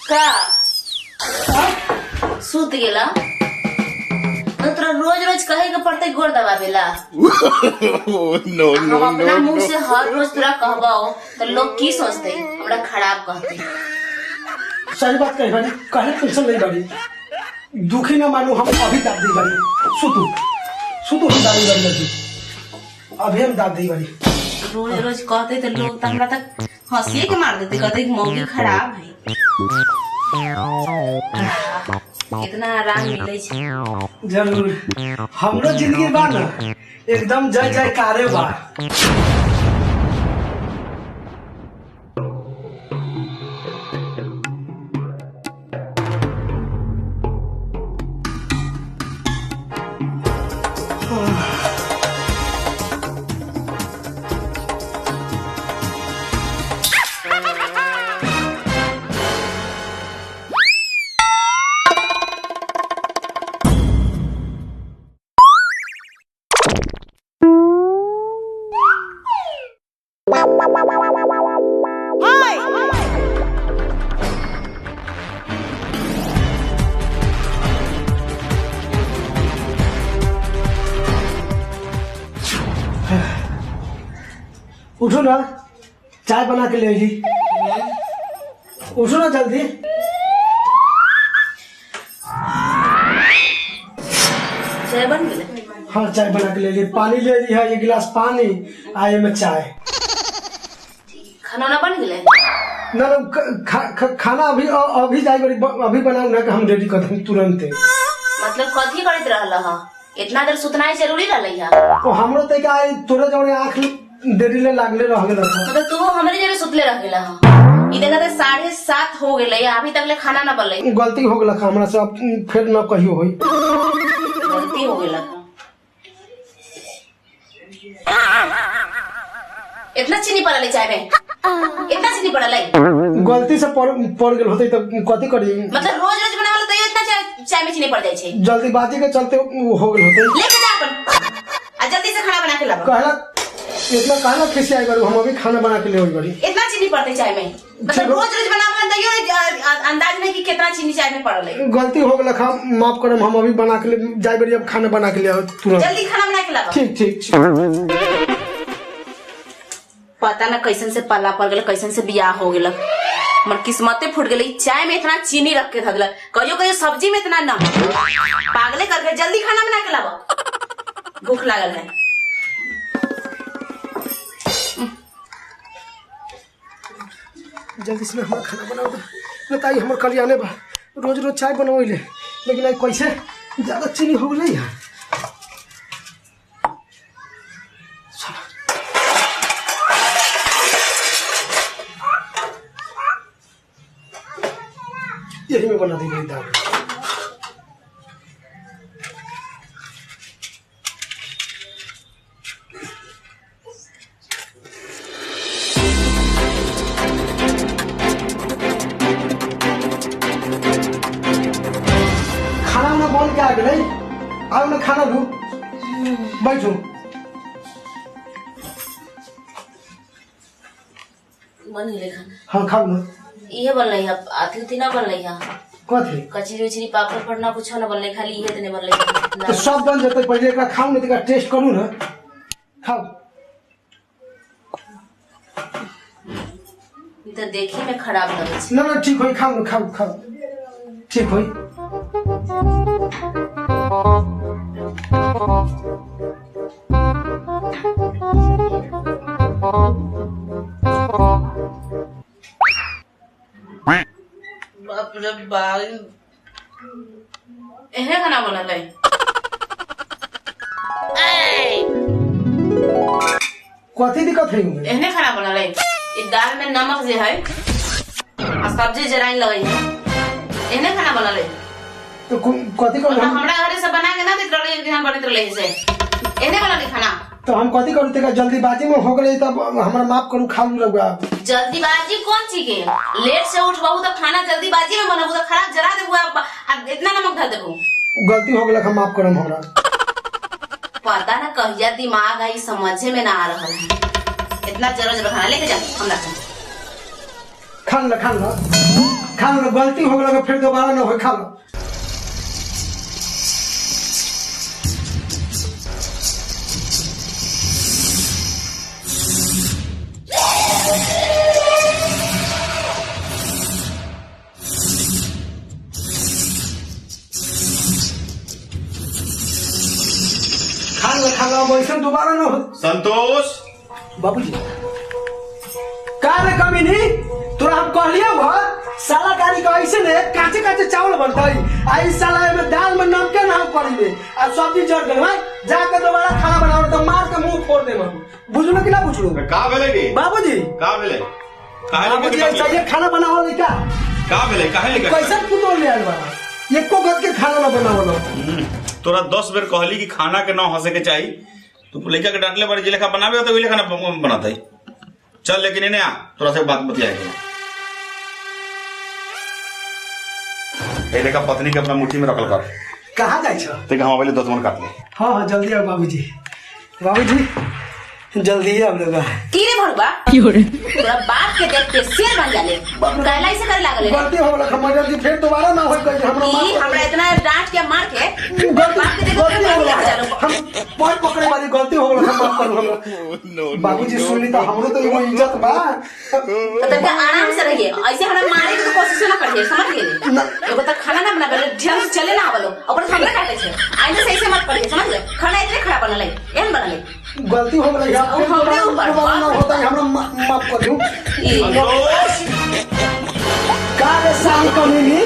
का सूत गेला तो तोरा रोज रोज कहे के पड़ते गोड़ दबावेला। हम अपना मुंह से हर रोज तोरा कहबाओ तो लोग की सोचते, हमरा खराब कहते। सही बात कही बाड़ी, कहे टेंशन नहीं बाड़ी, दुखी ना मानू, हम अभी दाब दी बाड़ी। सुतू सुतू, हम दादी बाड़ी लगी, अभी हम दाब दी बाड़ी। रोज रोज कहते तो लोग हमरा तक हंसिए के मार देते, कहते मौगी खराब है। इतना आराम मिले जरूर, हमरो जिंदगी बा ना एकदम जय जयकारे बा। उठो ना, चाय बना के ले ली। उठो ना जल्दी। चाय बन गई? हाँ चाय बना के ले ली, पानी ले ली है, एक गिलास पानी आए में चाय। खाना ना बन गए? ना खाना अभी अभी जाए अभी बनाऊ ना कि हम रेडी कर दें तुरंत। मतलब कथी करत रहल ह? इतना देर सुतना जरूरी रहलै ह? तो हमरो तय का तोरे जौने आँख देरी ले लागले रहले रखो। मतलब तू हमरे जरे सुतले रह गेला ह? ई देखा 7:30 हो गेलै, अभी तक ले खाना ना बनलै। गलती हो गेला हमरा से, अब फिर न कहियो होई। गलती हो गेला। इतना चीनी पड़ल चाय में? इतना चीनी पड़ल? गलती से पड़ गेल होते तो कथी करी? मतलब रोज रोज बनावल तो इतना चाय में चीनी पड़ जाय छै? जल्दीबाजी के चलते हो गेल होते। लेके जा अपन आ जल्दी से खाना बना के लाओ। कहला इतना कहला कैसे आई बारू, हम अभी खाना बना के ले आई बारी। इतना चीनी पड़ते चाय में? मतलब रोज रोज बनावल तो अंदाज नहीं कि कितना चीनी चाय में पड़ल है। गलती हो गेल, माफ करम, हम अभी बना के ले जाय बारी, अब खाना बना के ले आओ तुरंत। जल्दी खाना बना के लाओ। ठीक ठीक। पता ना कैसन से पल्ला पड़ गया, कैसन से बियाह हो गया, मर किस्मते फूट गई। चाय में इतना चीनी रख के धगल, कहियो कहियो सब्जी में इतना नमक, पागले करके। जल्दी खाना बना के लाओ, भूख लागल है। जल्दी से हमारा खाना बनाओ बताई, हमारे कल्याणे बा, रोज रोज चाय बनवैले, लेकिन आई कैसे ज्यादा चीनी हो गई है। यही में बना दी गई दाल। खाना उना बन के आ गए, आओ ना खाना लू, बैठो। बन गए खाना? हाँ खाओ ना। ये बनल है, आथी उथी ना बनल है? कथी? कचरी उचरी पापड़ पर ना कुछ ना बनल, खाली ये तने बनल। तो सब बन जाते, पहले एकरा खाओ ना, तो टेस्ट करू ना, खाओ। तो देखे में खराब लगे छै। ना ना ठीक होई, खाओ ना, खाओ खाओ, ठीक होई। बाप रे बाप, एहने खाना बनल है? कथी दिक्कत है? एहने खाना बनल है? इस दाल में नमक जे है और सब्जी जराइन लगे है, एहने खाना बनल है? तो कथी कर? हमरा घरे से बना के ना देत रहे कि हम बनत रहे से, एहने बनल है खाना? तो हम कथी करू? तेरा जल्दीबाजी में हो गई, तब हमारा माफ करू, खा लू लगा। जल्दीबाजी कौन चीज के? लेट से उठ बहु तो खाना जल्दीबाजी में बनबू तो खराब जरा देबू, इतना नमक धर देबू। गलती हो गया, माफ करम हमरा। पता ना कहिया दिमाग आई समझे में ना आ रहा है। इतना जरूर खाना लेके जा हमरा खान लो गलती हो गया फिर दोबारा ना हो खा लो। खाना वैसे दोबारा ना हो। संतोष बाबूजी का रे कमी नहीं तोरा हम कहलिए हुआ साला गाड़ी का ऐसे ने काचे काचे चावल बनतई आई साला में दाल में नमक ना हम करी आ सब्जी जड़ गल भाई जाके दोबारा खाना बनाओ तो मार के मुंह फोड़ दे हम बुझलो कि ना बुझलो का भेले रे बाबूजी का भेले काहे बाबूजी चाहिए खाना बनाओ ले का भेले काहे लेके कैसे पुतो ले आल बा एको गत के खाना ना बनावलो तोरा 10 बेर कहली कि खाना के ना हंसे के चाहिए तू लड़का के डांटले बड़ी जे लेखा बनावे तो वही लेखा ना बनाते चल लेकिन इन्हें आ थोड़ा सा बात बतियाएगा ये लेखा पत्नी के अपना मुट्ठी में रखल कर कहाँ जाए छो ते हम पहले 10 मन काट ले हाँ जल्दी आओ बाबूजी जल्दी ही अब लोग की रे भड़ुआ तोरा बाप के देख के शेर बन जाले कहला ऐसे करे लागले गलती हो गला हम जल्दी फिर दोबारा ना होई कहीं हमरा ई हमरा इतना डांट के मार के बाप के देख के गलती हो मार गला जालो हम पॉइंट पकड़े वाली गलती हो गला हम माफ कर हमरा बाबूजी सुन ली तो हमरो तो एगो इज्जत बा तो तक आराम से रहिए ऐसे हमरा मारे की कोशिश ना करिए समझ गेली एगो तक खाना ना बनाबे ढंग से चले ना आवलो ऊपर हमरा काटे छे आइने से ऐसे मत करिए समझ गए खाना इतने खराब बनले एहन बनले गलती हो गला यार हमरे ऊपर ना होता है हमरा माफ कर दूं का रे साल कमीनी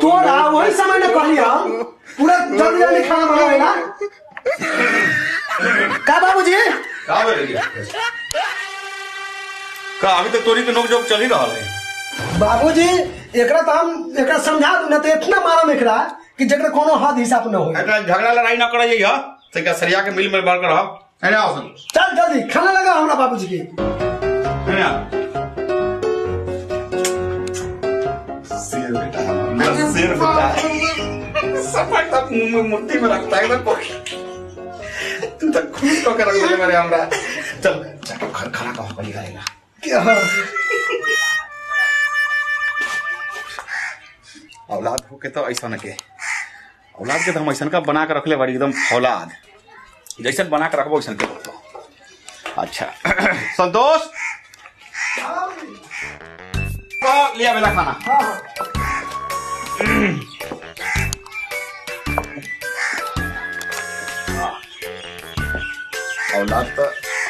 तोरा वही समय में कहली हम पूरा जल्दी जल्दी खाना बनावेला का बाबूजी का भेले का अभी तक तोरी के नोक जोक चल ही रहा है बाबूजी एकरा तो हम एकरा समझा दूं ना तो इतना मारम एकरा कि जकरा कोनो हद हिसाब न हो एकरा झगड़ा लड़ाई ना कराइए ह से का सरिया के मिल में बार कर हम है ना चल जल्दी खाना लगा हमरा बाबूजी के है ना शेर बेटा सफाई तक मुंह में मुट्ठी में रखता है ना तू तो खुश होकर रख ले मेरे हमरा चल जाके खाना का हक निकालेगा क्या औलाद हो के तो ऐसा न के औलाद के तो हम ऐसा का बना के रखले बारी एकदम औलाद जैसे बना के रखबो वैसे के अच्छा संतोष लिया बेला खाना औलाद तो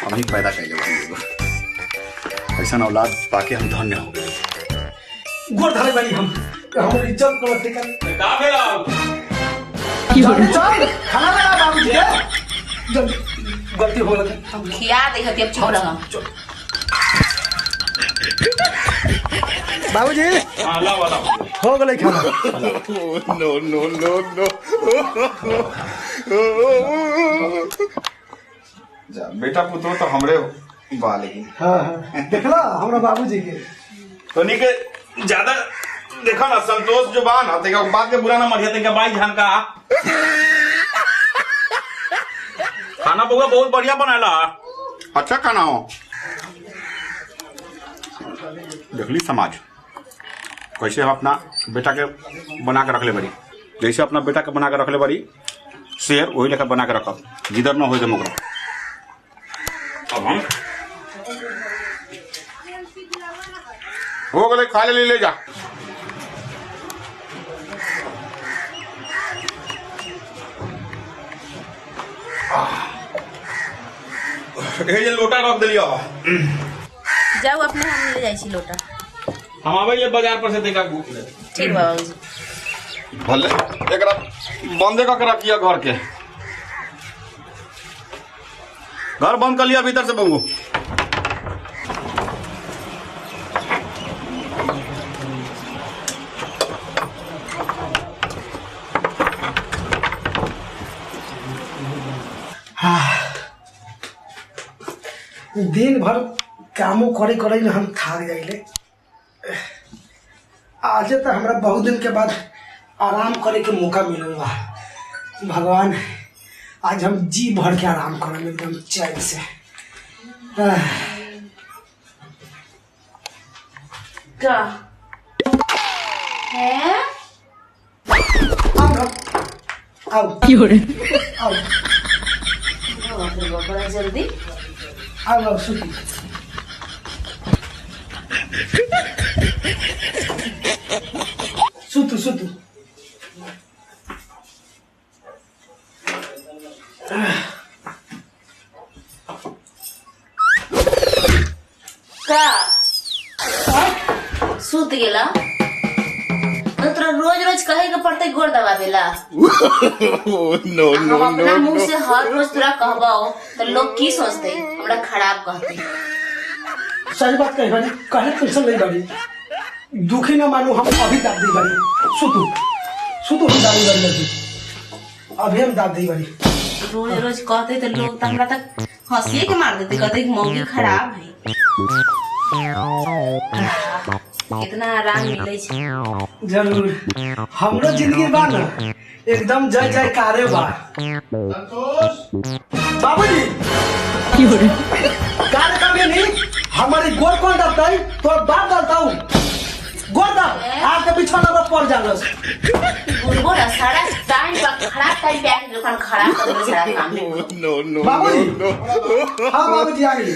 हम ही पैदा कैले बानी ऐसा औलाद पाके हम धन्य हो गए गोर धरे बानी हम हमर इज्जत को टिकन का भेला चल खाना लगा बाबूजी के जल्दी गलती हो गई हम खिया दे हती अब छोड़ हम बाबूजी हां ला वाला हो गई खाना नो नो नो नो जा बेटा पुतो तो हमरे बा लेकिन हां देखला हमरा बाबूजी के तो नी के ज्यादा देखो ना संतोष जो बा ना तेका बात के बुरा ना मरिया तेका बाई जान का खाना बउआ बहुत बढ़िया बनाला अच्छा खाना हो देखली समाज कैसे हम अपना बेटा के बना के रखले बड़ी जैसे अपना बेटा के बना के रखले बड़ी शेर वही लेकर बना के रखब जिधर न हो जम ओकरा अब हम हो गए खा ले जा ये लोटा रख दिलियो जाओ अपने हम ले जाई छी लोटा हम आवे ये बाजार पर से देखा ठीक बाबूजी भले एकरा बंदे का के रखिया घर के घर बंद कर लिया भीतर से बंगू दिन भर कामों करे करे में हम थक जाइले आज तो हमरा बहुत दिन के बाद आराम करे के मौका मिलल बा भगवान आज हम जी भर के आराम करब एकदम चैन से क्या है? आओ ना, आओ आओ बड़ा जल्दी आओ आओ सुती सुतु सुतु का सूत गेला तो तोरा रोज रोज कहे के पड़ते गोड़ दबावेला। हम अपना मुंह से हर रोज तोरा कहबाओ तो लोग की सोचते, हमरा खराब कहते। सही बात कही बारी, कहे कैसे नहीं बारी, दुखी न मानो, हम अभी दाब दी बारी। सुतु सुतु हम दाबी बारी लगी, अभी हम दाब दी बारी। रोज रोज कहते तो लोग तो हमरा तक हंसिए के मार देते, कहते कि मौगी खराब है। कितना आराम मिले छे। जरूर हमरो जिंदगी बा ना एकदम जय जयकारे बा। बाबूजी काल कभी नहीं हमारी गोर कौन डालता है, तो बाप डालता हूँ गोर दाब आपके बिछौना पर पड़ जालस। बुलबुल सारा टाइम पर खराब टाइम पे आके दुकान खराब कर दे सारा काम में। बाबूजी हाँ बाबूजी आ गई।